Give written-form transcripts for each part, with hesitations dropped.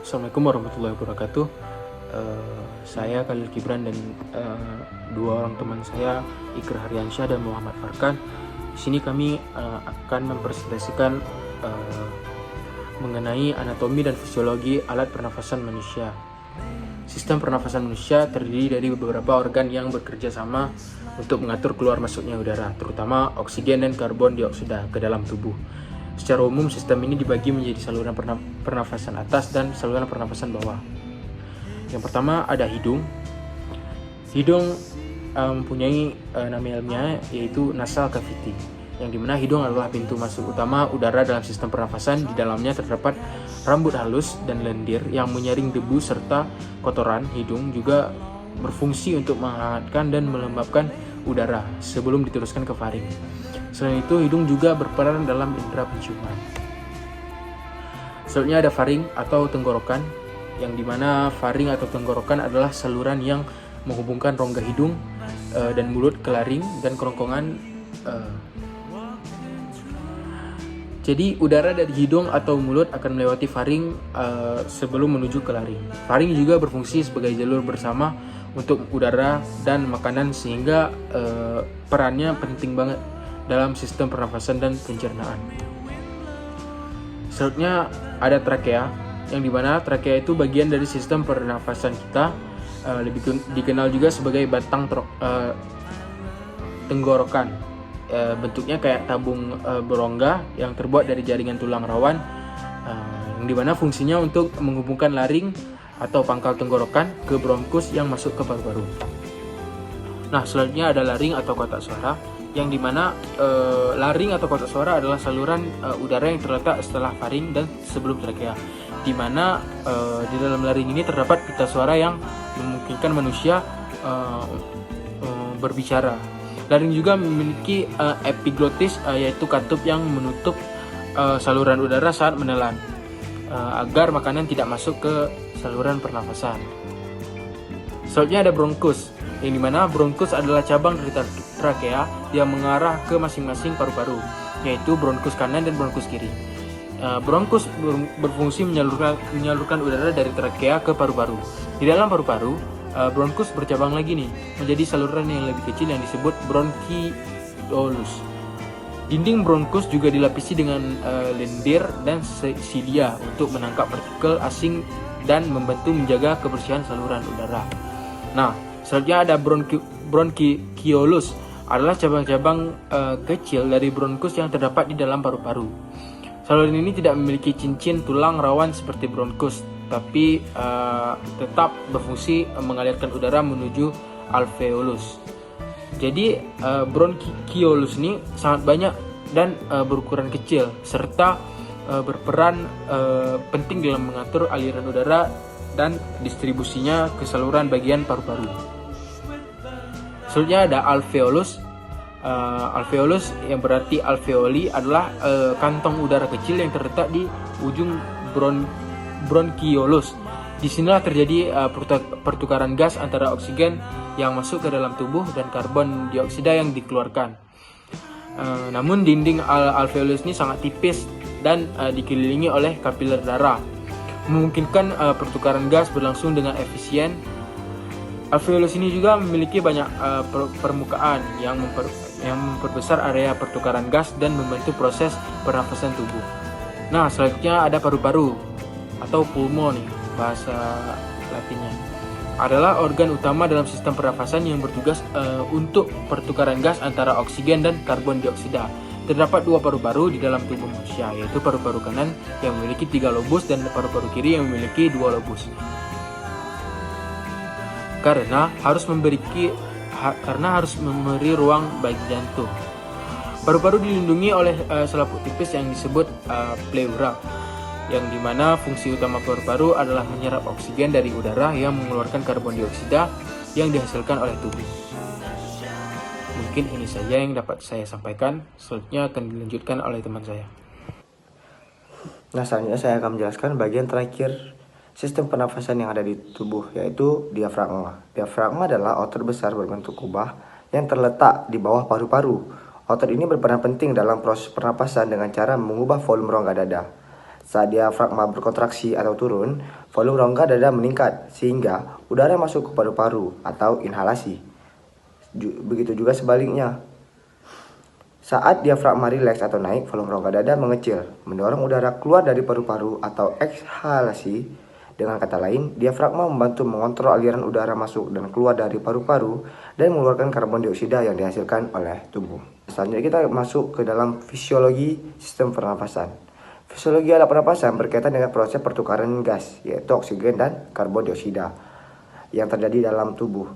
Assalamualaikum warahmatullahi wabarakatuh. Saya Khalil Gibran dan dua orang teman saya, Iqra Haryansyah dan Muhammad Farkan. Di sini kami akan mempresentasikan mengenai anatomi dan fisiologi alat pernafasan manusia. Sistem pernafasan manusia terdiri dari beberapa organ yang bekerja sama untuk mengatur keluar masuknya udara, terutama oksigen dan karbon dioksida ke dalam tubuh. Secara umum, sistem ini dibagi menjadi saluran pernafasan atas dan saluran pernafasan bawah. Yang pertama ada hidung. Hidung mempunyai nama ilmiah yaitu nasal cavity, yang dimana hidung adalah pintu masuk utama udara dalam sistem pernafasan. Di dalamnya terdapat rambut halus dan lendir yang menyaring debu serta kotoran. Hidung juga berfungsi untuk menghangatkan dan melembabkan udara sebelum diteruskan ke faring. Selain itu, hidung juga berperan dalam indera penciuman. Selanjutnya ada faring atau tenggorokan, yang dimana faring atau tenggorokan adalah saluran yang menghubungkan rongga hidung dan mulut ke laring dan kerongkongan. Jadi udara dari hidung atau mulut akan melewati faring sebelum menuju ke laring. Faring juga berfungsi sebagai jalur bersama untuk udara dan makanan, sehingga perannya penting banget dalam sistem pernafasan dan pencernaan. Selanjutnya ada trakea, yang dimana trakea itu bagian dari sistem pernafasan kita, lebih dikenal juga sebagai batang tenggorokan. Bentuknya kayak tabung berongga yang terbuat dari jaringan tulang rawan, yang dimana fungsinya untuk menghubungkan laring atau pangkal tenggorokan ke bronkus yang masuk ke paru-paru. Nah, selanjutnya ada laring atau kotak suara, yang dimana laring atau kotak suara adalah saluran udara yang terletak setelah faring dan sebelum trakea, dimana di dalam laring ini terdapat pita suara yang memungkinkan manusia berbicara. Laring juga memiliki epiglotis, yaitu katup yang menutup saluran udara saat menelan, agar makanan tidak masuk ke saluran pernafasan. Selanjutnya ada bronkus, yang dimana bronkus adalah cabang dari trakea yang mengarah ke masing-masing paru-paru, yaitu bronkus kanan dan bronkus kiri. Bronkus berfungsi menyalurkan udara dari trakea ke paru-paru. Di dalam paru-paru, bronkus bercabang lagi nih menjadi saluran yang lebih kecil yang disebut bronchiolus. Dinding bronkus juga dilapisi dengan lendir dan silia untuk menangkap partikel asing dan membantu menjaga kebersihan saluran udara. Nah, selanjutnya ada bronchiolus, adalah cabang-cabang kecil dari bronkus yang terdapat di dalam paru-paru. Saluran ini tidak memiliki cincin tulang rawan seperti bronkus, tapi tetap berfungsi mengalirkan udara menuju alveolus. Jadi bronchiolus ini sangat banyak dan berukuran kecil, serta berperan penting dalam mengatur aliran udara dan distribusinya ke saluran bagian paru-paru. Selanjutnya ada alveolus. Alveolus yang berarti alveoli adalah kantong udara kecil yang terletak di ujung bronchiolus. Disinilah terjadi pertukaran gas antara oksigen yang masuk ke dalam tubuh dan karbon dioksida yang dikeluarkan. Namun dinding alveolus ini sangat tipis dan dikelilingi oleh kapiler darah, memungkinkan pertukaran gas berlangsung dengan efisien. Alveolus ini juga memiliki banyak permukaan yang memperbesar area pertukaran gas dan membantu proses pernafasan tubuh. Nah, selanjutnya ada paru-paru atau pulmo nih, bahasa Latinnya. Adalah organ utama dalam sistem pernafasan yang bertugas untuk pertukaran gas antara oksigen dan karbon dioksida. Terdapat dua paru-paru di dalam tubuh manusia, yaitu paru-paru kanan yang memiliki 3 lobus dan paru-paru kiri yang memiliki 2 lobus. Karena harus memberi ruang bagi jantung. Paru-paru dilindungi oleh selaput tipis yang disebut pleura, yang dimana fungsi utama paru-paru adalah menyerap oksigen dari udara yang mengeluarkan karbon dioksida yang dihasilkan oleh tubuh. Mungkin ini saja yang dapat saya sampaikan. Selanjutnya akan dilanjutkan oleh teman saya. Nah, selanjutnya saya akan menjelaskan bagian terakhir sistem pernafasan yang ada di tubuh, yaitu diafragma. Diafragma adalah otot besar berbentuk kubah yang terletak di bawah paru-paru. Otot ini berperan penting dalam proses pernapasan dengan cara mengubah volume rongga dada. Saat diafragma berkontraksi atau turun, volume rongga dada meningkat sehingga udara masuk ke paru-paru atau inhalasi. Begitu juga sebaliknya. Saat diafragma rileks atau naik, volume rongga dada mengecil, mendorong udara keluar dari paru-paru atau ekshalasi. Dengan kata lain, diafragma membantu mengontrol aliran udara masuk dan keluar dari paru-paru dan mengeluarkan karbon dioksida yang dihasilkan oleh tubuh. Selanjutnya kita masuk ke dalam fisiologi sistem pernapasan. Fisiologi alat pernapasan berkaitan dengan proses pertukaran gas, yaitu oksigen dan karbon dioksida yang terjadi dalam tubuh.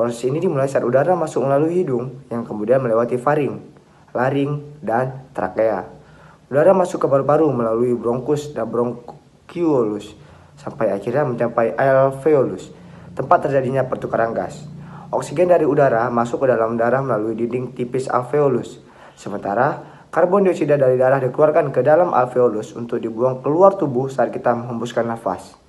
Proses ini dimulai saat udara masuk melalui hidung yang kemudian melewati faring, laring, dan trakea. Udara masuk ke paru-paru melalui bronkus dan bronkiolus sampai akhirnya mencapai alveolus, tempat terjadinya pertukaran gas. Oksigen dari udara masuk ke dalam darah melalui dinding tipis alveolus, sementara karbon dioksida dari darah dikeluarkan ke dalam alveolus untuk dibuang keluar tubuh saat kita menghembuskan nafas.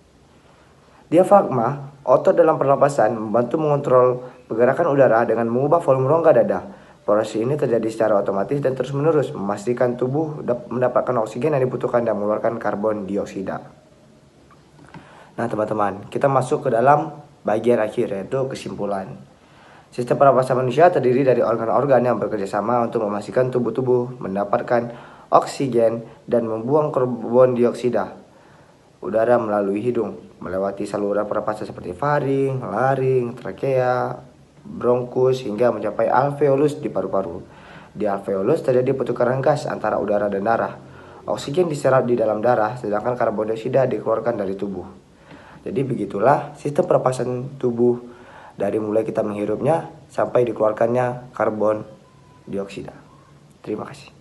Diafragma, otot dalam pernapasan, membantu mengontrol pergerakan udara dengan mengubah volume rongga dada. Proses ini terjadi secara otomatis dan terus-menerus, memastikan tubuh mendapatkan oksigen yang dibutuhkan dan mengeluarkan karbon dioksida. Nah teman-teman, kita masuk ke dalam bagian akhir, yaitu kesimpulan. Sistem pernapasan manusia terdiri dari organ-organ yang bekerja sama untuk memastikan tubuh-tubuh mendapatkan oksigen dan membuang karbon dioksida udara melalui hidung, melewati saluran pernapasan seperti faring, laring, trakea, bronkus, hingga mencapai alveolus di paru-paru. Di alveolus terjadi pertukaran gas antara udara dan darah. Oksigen diserap di dalam darah, sedangkan karbon dioksida dikeluarkan dari tubuh. Jadi begitulah sistem pernapasan tubuh, dari mulai kita menghirupnya sampai dikeluarkannya karbon dioksida. Terima kasih.